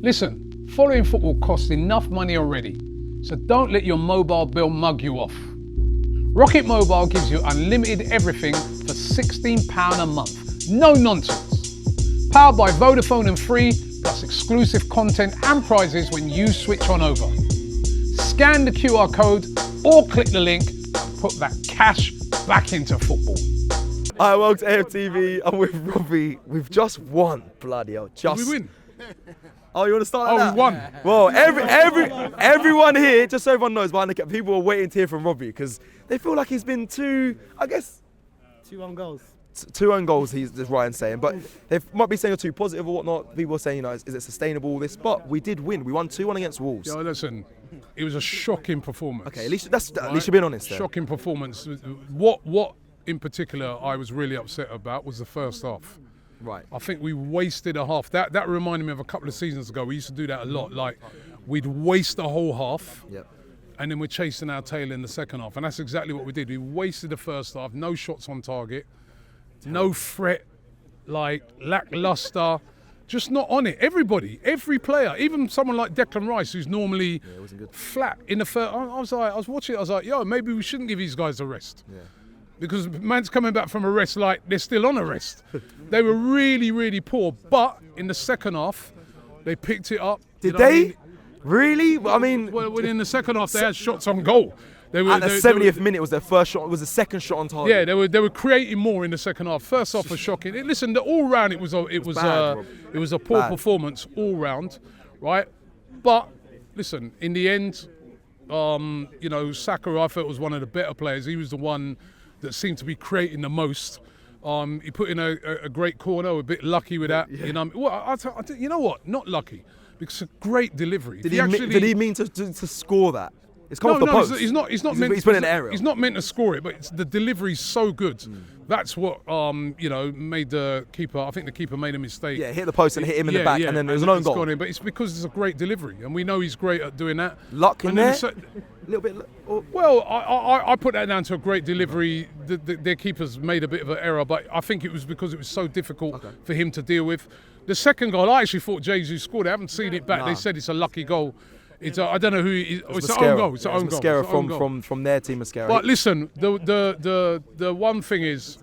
Listen, following football costs enough money already, so don't let your mobile bill mug you off. Rocket Mobile gives you unlimited everything for £16 a month. No nonsense. Powered by Vodafone and Free, plus exclusive content and prizes when you switch on over. Scan the QR code or click the link and put that cash back into football. Hi, welcome to AFTV. I'm with Robbie. We've just won. Bloody hell. Just. Did we win? Oh, you want to start like that? We won. Well, everyone here, just so everyone knows, behind the camera, people are waiting to hear from Robbie because they feel like he's been two own goals. Two own goals, he's Ryan saying, but they might be saying you're too positive or whatnot. People are saying, is it sustainable? This, but we did win. We won 2-1 against Wolves. Yeah, listen, it was a shocking performance. Okay, at least you're being honest there. Shocking performance. What in particular I was really upset about was the first half. Right. I think we wasted a half. That reminded me of a couple of seasons ago. We used to do that a lot. Like, we'd waste a whole half, and then we're chasing our tail in the second half. And that's exactly what we did. We wasted the first half, no shots on target, no threat, like lackluster, just not on it. Everybody, every player, even someone like Declan Rice, who's normally flat in the first. I was watching it, I was like, yo, maybe we shouldn't give these guys a rest. Yeah. Because man's coming back from a rest like they're still on a rest. They were really, really poor. But in the second half, they picked it up. Did they? Really? I mean, well, in the second half, they had shots on goal. At the 70th minute was their first shot. Was the second shot on target. Yeah, they were creating more in the second half. First half was shocking. Listen, all round it was a poor performance all round, right? But listen, in the end, Saka, I thought, was one of the better players. He was the one that seemed to be creating the most. He put in a great corner, a bit lucky with that. Yeah. You know what? Not lucky, because it's a great delivery. Did he mean to score that? It's come off the post. He's not meant. He's put in an area. He's not meant to score it, but the delivery's so good. That's what made the keeper. I think the keeper made a mistake. Yeah, hit the post and hit him in the back, and then there's an own goal. But it's because it's a great delivery, and we know he's great at doing that. Luck in there. A little bit. Well, I put that down to a great delivery. Their keeper's made a bit of an error, but I think it was because it was so difficult for him to deal with. The second goal, I actually thought Jesus scored. I haven't seen it back. They said it's a lucky goal. I don't know who. It's an own goal. It's an own goal. Mascara from their team, Mascara. But listen, the one thing is,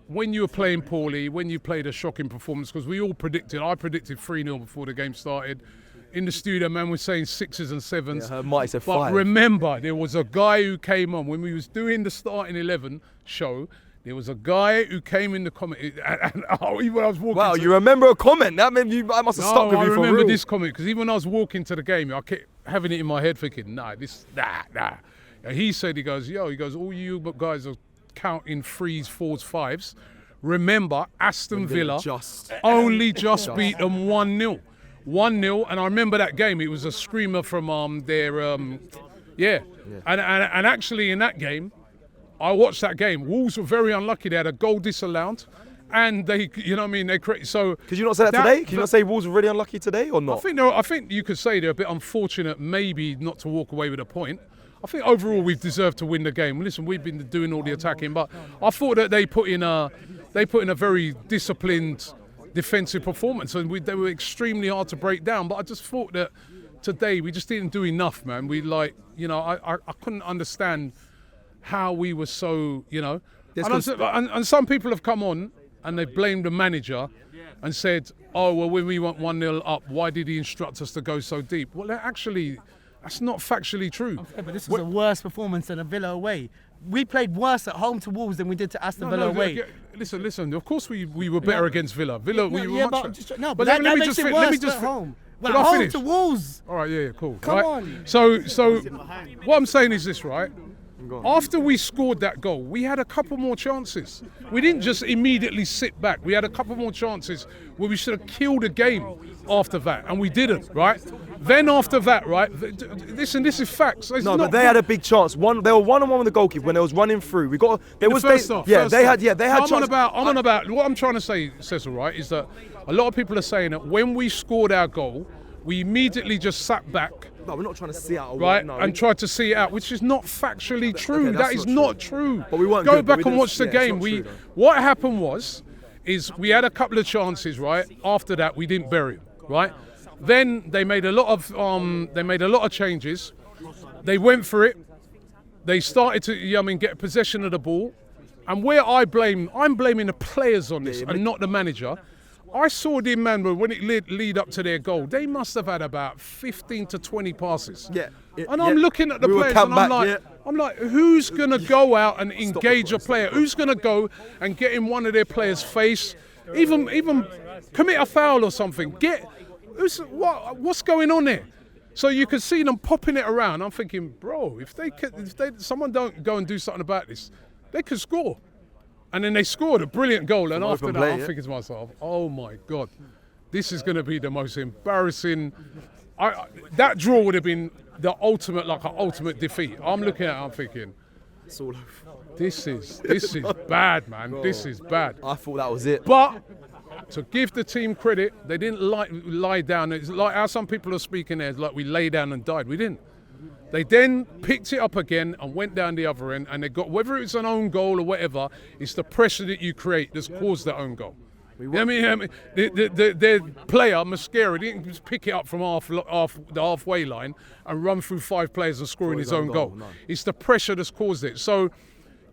when you were playing poorly, when you played a shocking performance, because I predicted 3-0 before the game started. In the studio, man was saying 6s and 7s. Yeah, Marty said 5. But remember, there was a guy who came on when we was doing the starting 11 show. There was a guy who came in the comment, and even I was walking. Wow, you remember a comment? That meant I must have stuck with you for real. I remember this comment because even when I was walking to the game, I kept having it in my head, thinking, nah. And he said, he goes, all you guys are counting 3s, 4s, 5s. Remember, Aston Villa only just beat them 1-0. 1-0, and I remember that game. It was a screamer from their, And actually in that game, I watched that game. Wolves were very unlucky. They had a goal disallowed, and they created. So could you not say that today? Can you not say Wolves were really unlucky today, or not? I think you could say they're a bit unfortunate, maybe not to walk away with a point. I think overall we've deserved to win the game. Listen, we've been doing all the attacking, but I thought that they put in a very disciplined defensive performance, and they were extremely hard to break down. But I just thought that today we just didn't do enough, man. I couldn't understand how we were so, and some people have come on and they've blamed the manager and said, oh, well, when we went 1-0 up, why did he instruct us to go so deep? Well, actually, that's not factually true. Okay, but this was a worse performance than a Villa away. We played worse at home to Wolves than we did to Aston Villa away. Listen. Of course, we were better against Villa. We were much better. But that makes it worse at home. We're at home to Wolves. All right, yeah, cool. Come on. So what I'm saying is this, right? After we scored that goal, we had a couple more chances. We didn't just immediately sit back. We had a couple more chances where we should have killed a game after that, and we didn't, right? Then after that, right? Listen, this is facts. But they had a big chance. They were 1-on-1 with the goalkeeper when they was running through. They had. I'm on about. What I'm trying to say, Cecil, right, is that a lot of people are saying that when we scored our goal, we immediately just sat back. No, we're not trying to see out. And tried to see it out, which is not factually true. Okay, that is not true. But we weren't Go good, back and watch the game. What happened was we had a couple of chances, right? After that, we didn't bury him, right? Then they made a lot of changes. They went for it. They started to get possession of the ball. And where I'm blaming the players on this and not the manager. I saw the man when it lead up to their goal. They must have had about 15 to 20 passes. And I'm looking at the players and I'm like, who's gonna go out and engage a player? Who's gonna go and get in one of their players' face? Even commit a foul or something. What's going on there? So you could see them popping it around. I'm thinking, bro, if someone don't go and do something about this, they could score. And then they scored a brilliant goal. And after that, I'm thinking to myself, oh my God, this is going to be the most embarrassing. That draw would have been the ultimate defeat. I'm looking at it, I'm thinking, this is bad, man. Bro, this is bad. I thought that was it. But to give the team credit, they didn't lie down. It's like how some people are speaking there, it's like we lay down and died. We didn't. They then picked it up again and went down the other end, and they got, whether it's an own goal or whatever, it's the pressure that you create that's caused that own goal. The player, Mascara, didn't just pick it up from the halfway line and run through 5 players and scoring his own goal. No. It's the pressure that's caused it. So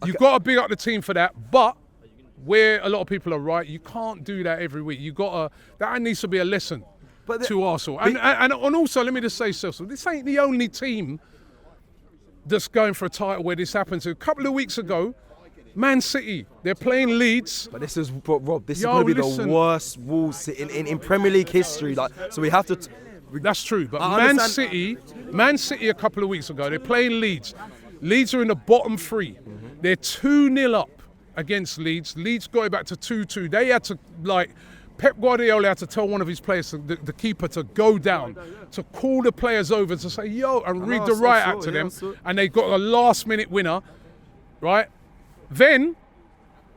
you've got to big up the team for that, but where a lot of people are right, you can't do that every week. That needs to be a lesson to Arsenal. And also, let me just say, Cecil, this ain't the only team that's going for a title where this happens. A couple of weeks ago, Man City, they're playing Leeds. But Rob, this is going to be the worst Wolves in Premier League history. So we have to. That's true. But Man City, a couple of weeks ago, they're playing Leeds. Leeds are in the bottom 3. They're 2-0 up against Leeds. Leeds going back to 2-2. They had to Pep Guardiola had to tell one of his players, the keeper, to go down, to call the players over, to say, yo, and read the right out to them. And they got a last-minute winner, right? Then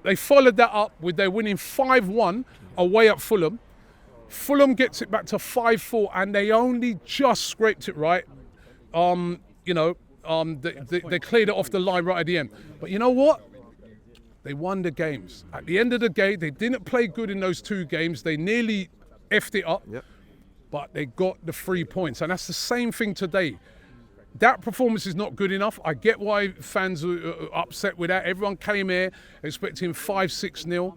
they followed that up with their winning 5-1 away at Fulham. Fulham gets it back to 5-4, and they only just scraped it right. They cleared it off the line right at the end. But you know what? They won the games. At the end of the day, they didn't play good in those 2 games. They nearly effed it up, but they got the 3 points. And that's the same thing today. That performance is not good enough. I get why fans are upset with that. Everyone came here expecting 5-6-0.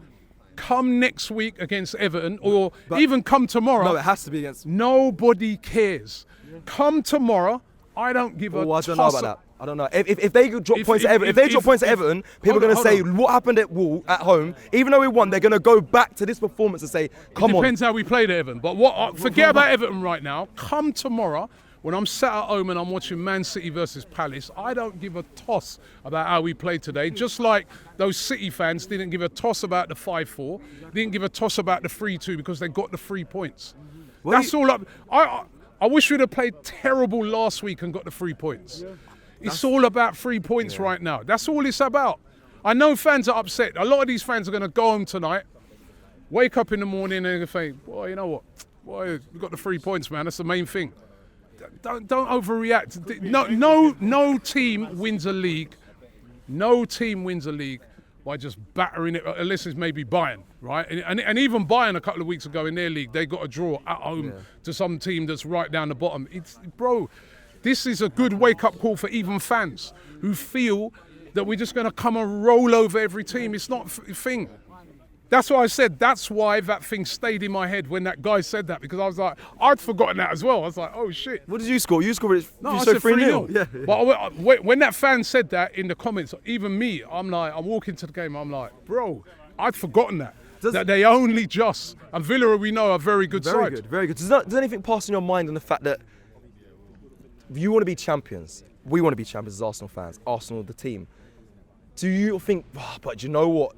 Come next week against Everton, or even come tomorrow. No, it has to be against. Nobody cares. Come tomorrow. I don't give a toss. I don't know about that. I don't know. If they drop points at Everton, if they drop points at Everton, people are going to say, what happened at home? Even though we won, they're going to go back to this performance and say, come on. It depends how we played at Everton. But forget about Everton right now. Come tomorrow, when I'm sat at home and I'm watching Man City versus Palace, I don't give a toss about how we played today. Just like those City fans didn't give a toss about the 5-4, didn't give a toss about the 3-2 because they got the 3 points. That's all up. I wish we'd have played terrible last week and got the 3 points. It's all about 3 points right now. That's all it's about. I know fans are upset. A lot of these fans are going to go home tonight, wake up in the morning and they're going to think, boy, you know what? Boy, we got the 3 points, man. That's the main thing. Don't overreact. No team wins a league. No team wins a league by just battering it, unless it's maybe Bayern, right? And even Bayern a couple of weeks ago in their league, they got a draw at home to some team that's right down the bottom. This is a good wake-up call for even fans who feel that we're just going to come and roll over every team. It's not a thing. That's why I said, that's why that thing stayed in my head when that guy said that, because I was like, I'd forgotten that as well. I was like, oh shit. What did you score? You scored it. No, I said 3-0. Yeah. But when that fan said that in the comments, even me, I'm walking to the game, I'm like, bro, I'd forgotten that. That they only just, and Villa, we know, are a very good side. Very good. Does anything pass in your mind on the fact that you want to be champions? We want to be champions as Arsenal fans, Arsenal the team. Do you think, but you know what?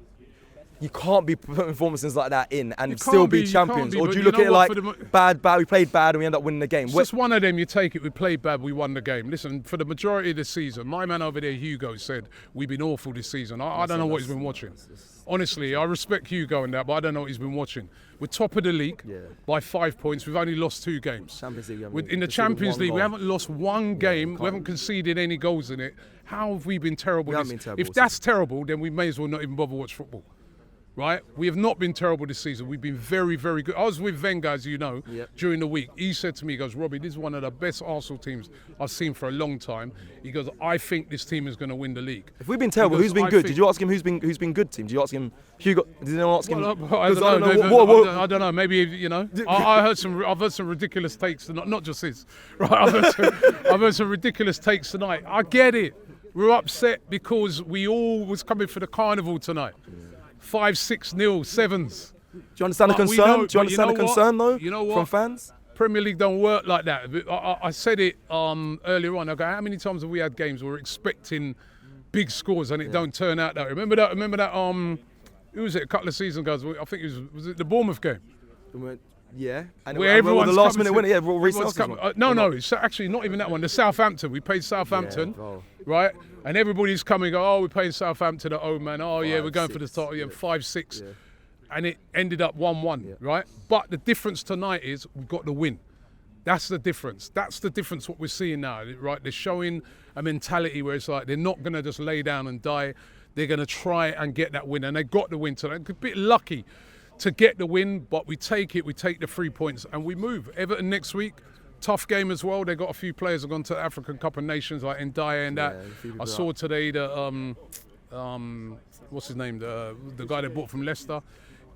You can't be putting performances like that in and still be champions. Or do you look at it like, bad, we played bad and we end up winning the game? It's just one of them, you take it, we played bad, we won the game. Listen, for the majority of the season, my man over there, Hugo, said, we've been awful this season. I don't know what he's been watching. Honestly, I respect Hugo in that, but I don't know what he's been watching. We're top of the league by 5 points. We've only lost 2 games. In the Champions League, we haven't lost one game. We haven't conceded any goals in it. How have we been terrible? If that's terrible, then we may as well not even bother watch football. right? We have not been terrible this season. We've been very, very good. I was with Wenger, as you know, during the week. He said to me, he goes, Robbie, this is one of the best Arsenal teams I've seen for a long time. He goes, I think this team is going to win the league. If we've been terrible, who's been good? Did you ask him who's been good, team? Did you ask him Hugo? Did anyone ask him? I don't know. Maybe, you know, I've heard some ridiculous takes, not just his. Right, I've heard some ridiculous takes tonight. I get it. We're upset because we all was coming for the carnival tonight. 5-6-0, 7s. Do you understand the concern? Do you understand the concern, though, from fans? Premier League don't work like that. I said it earlier on. I go, how many times have we had games where we're expecting big scores and it don't turn out that way? Remember that? Who was it? A couple of seasons ago. I think was it the Bournemouth game? Yeah. And where everyone's the last minute winner. Yeah, no, it's actually not even that one. The Southampton. We played Southampton, right? And everybody's coming. Oh, we're playing Southampton at home, man. Oh yeah, we're going for the title. Yeah, 5-6. Yeah. And it ended up 1-1, right? But the difference tonight is we've got the win. That's the difference. That's the difference what we're seeing now, right? They're showing a mentality where it's like they're not going to just lay down and die. They're going to try and get that win. And they got the win tonight. A bit lucky to get the win, but we take it. We take the 3 points and we move. Everton next week, tough game as well. They got a few players who have gone to the African Cup of Nations, like Ndiaye and that. I saw today that, what's his name? The guy they bought from Leicester.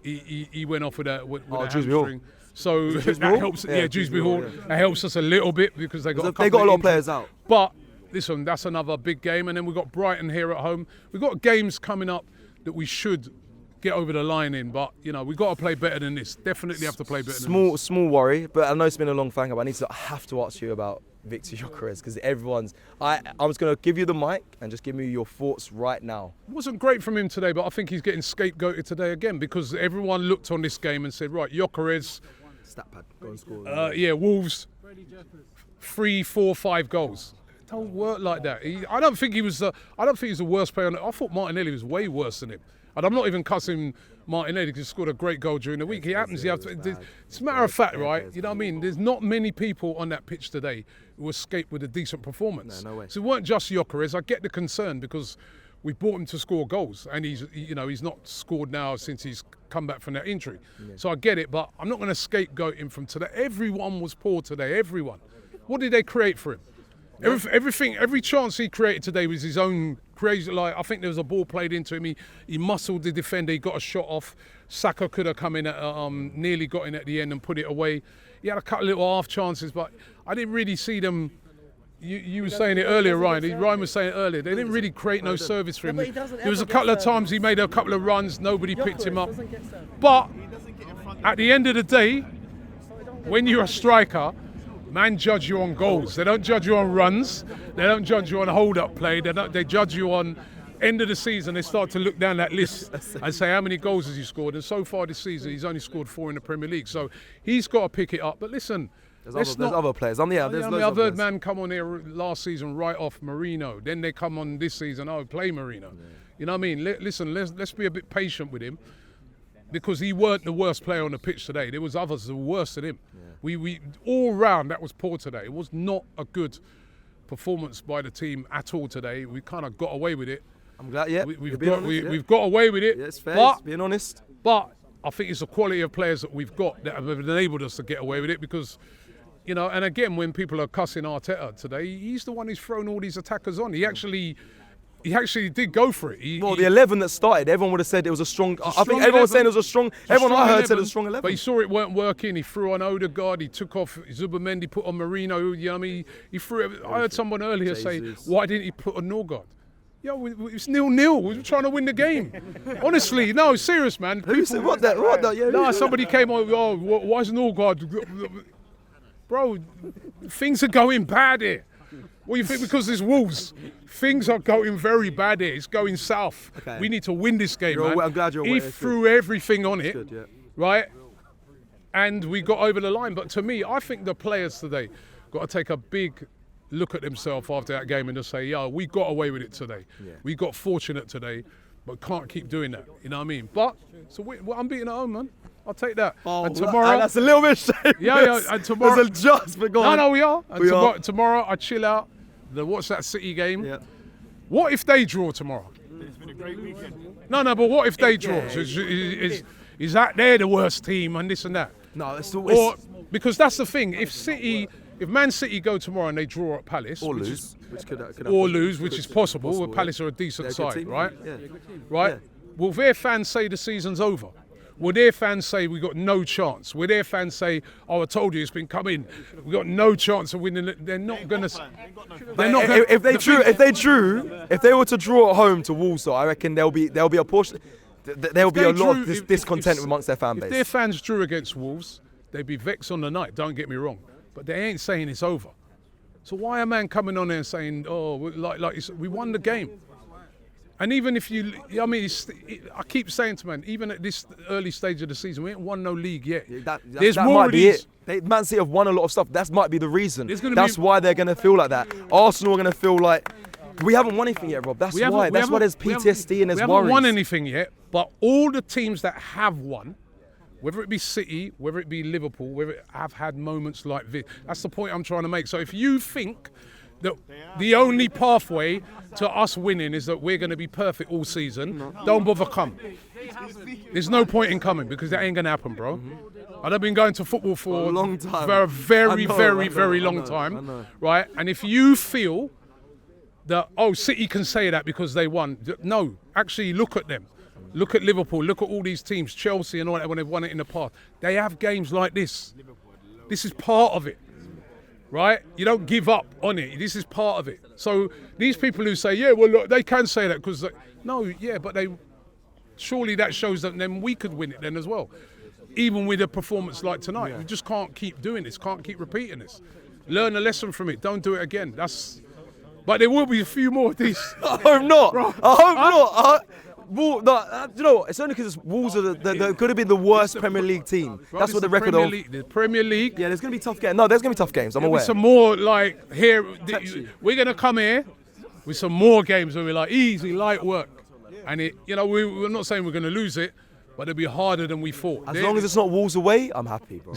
He went off with a hamstring. So that helps. Yeah, Dewsbury Hall. That helps us a little bit because they got a lot of players out. But listen, that's another big game. And then we've got Brighton here at home. We've got games coming up that we should get over the line in. But, you know, we've got to play better than this. Definitely have to play better than this. Small worry. But I know it's been a long thing, but I have to ask you about Victor Gyökeres because I was going to give you the mic and just give me your thoughts right now. It wasn't great from him today, but I think he's getting scapegoated today again because everyone looked on this game and said, right, Gyökeres, stat pad, go and score. Wolves, 3, 4, 5 goals. It don't work like that. I don't think he's the worst player. I thought Martinelli was way worse than him. And I'm not even cussing Martinelli because he scored a great goal during the week. It's a matter of fact, right? You know what I mean? There's not many people on that pitch today who escaped with a decent performance. No way. So it weren't just Gyökeres. I get the concern because we bought him to score goals, and he's not scored now since he's come back from that injury. Yeah. So I get it, but I'm not going to scapegoat him from today. Everyone was poor today. Everyone. What did they create for him? Every chance he created today was his own crazy. Like I think there was a ball played into him. He muscled the defender. He got a shot off. Saka could have come in at nearly got in at the end and put it away. He had a couple of little half chances, but I didn't really see them. You were saying it earlier, Ryan. Ryan was saying it earlier. They didn't really create no service for him. There was a couple of times he made a couple of runs. Nobody picked him up. But at the end of the day, when you're a striker, man judge you on goals. They don't judge you on runs. They don't judge you on hold-up play. They judge you on end of the season. They start to look down that list and say, how many goals has he scored? And so far this season, he's only scored 4 in the Premier League. So he's got to pick it up. But listen, there's other players. I've heard man come on here last season right off Marino. Then they come on this season, play Marino. Yeah. You know what I mean? Listen, let's be a bit patient with him. Because he weren't the worst player on the pitch today. There was others that were worse than him. Yeah. We all round that was poor today. It was not a good performance by the team at all today. We kind of got away with it. I'm glad. Yeah, we've got away with it. Yeah, it's fair. Being honest. But I think it's the quality of players that we've got that have enabled us to get away with it. Because, you know, and again, when people are cussing Arteta today, he's the one who's thrown all these attackers on. He actually did go for it. The 11 that started, everyone would have said it was a strong. I think everyone was saying it was a strong. Everyone I heard said it was a strong 11. But he saw it weren't working. He threw on Odegaard. He took off Zubimendi, put on Marino. You know what I mean? He threw it. I heard someone earlier say, why didn't he put on Norgard? Yo, it's 0-0. We were trying to win the game. Honestly, no, serious, man. Who said what that? What that? Yeah, no, somebody came on. Oh, why is Norgard? Bro, things are going bad here. What do you think? Because there's Wolves. Things are going very bad here. It's going south. Okay. We need to win this game, man. I'm glad you're aware. He threw everything on it, right? And we got over the line. But to me, I think the players today got to take a big look at themselves after that game and just say, yo, we got away with it today. Yeah. We got fortunate today, but can't keep doing that. You know what I mean? But I'm beating at home, man. I'll take that. Oh, and tomorrow, that's a little bit shameless. Yeah. And tomorrow, there's a just for God. No, we are. And tomorrow, I chill out. Watch that City game. Yeah. What if they draw tomorrow? It's been a great weekend. No, but what if they draw? Is that they're the worst team and this and that? No, it's still. Or because that's the thing. If Man City go tomorrow and they draw at Palace, Or which lose, is, which could or lose, which is possible. possible, Palace are a decent They're a good side, team. right? Yeah. Right. Yeah. Will their fans say the season's over? Will their fans say we got no chance? Will their fans say, "Oh, I told you it's been coming. We got no chance of winning"? They're not gonna. They're not. Gonna, If they were to draw at home to Wolves, though, I reckon there'll be a portion. There'll be a lot of discontent amongst their fan If base. their fans drew against Wolves, they'd be vexed on the night. Don't get me wrong, but they ain't saying it's over. So why a man coming on there and saying, "Oh, we won the game"? And even if I keep saying to man, even at this early stage of the season, we ain't won no league yet. There's that more might of be these. it. Man City have won a lot of stuff. That might be the reason. That's why they're going to feel like that. Arsenal are going to feel like we haven't won anything yet, Rob. That's why. That's why there's PTSD and there's we worries. haven't won anything yet, but all the teams that have won, whether it be City, whether it be Liverpool, whether it have had moments like this, that's the point I'm trying to make. So if you think that the only pathway to us winning is that we're going to be perfect all season, don't bother come. There's no point in coming because that ain't going to happen, bro. I've been going to football for a long time. For a very, I know, very I long know, time, I know. right? And if you feel that, City can say that because they won, no, actually look at them. Look at Liverpool, look at all these teams, Chelsea and all that when they've won it in the past. They have games like this. This is part of it. Right? You don't give up on it. This is part of it. So these people who say, yeah, well, look, they can say that because, but surely that shows that then we could win it then as well. Even with a performance like tonight. Yeah. We just can't keep doing this, can't keep repeating this. Learn a lesson from it. Don't do it again. But there will be a few more of these. I hope not. I hope not. You know what? It's only because Wolves are could have been the worst Premier League team. Bro, that's what the record of. The Premier League. Yeah, there's going to be tough games. No, there's going to be tough games. I'm There'll aware. be some more here. We're going to come here with some more games where we're like easy, light work. And we're not saying we're going to lose it, but it'll be harder than we thought. As long as it's not Wolves away, I'm happy, bro.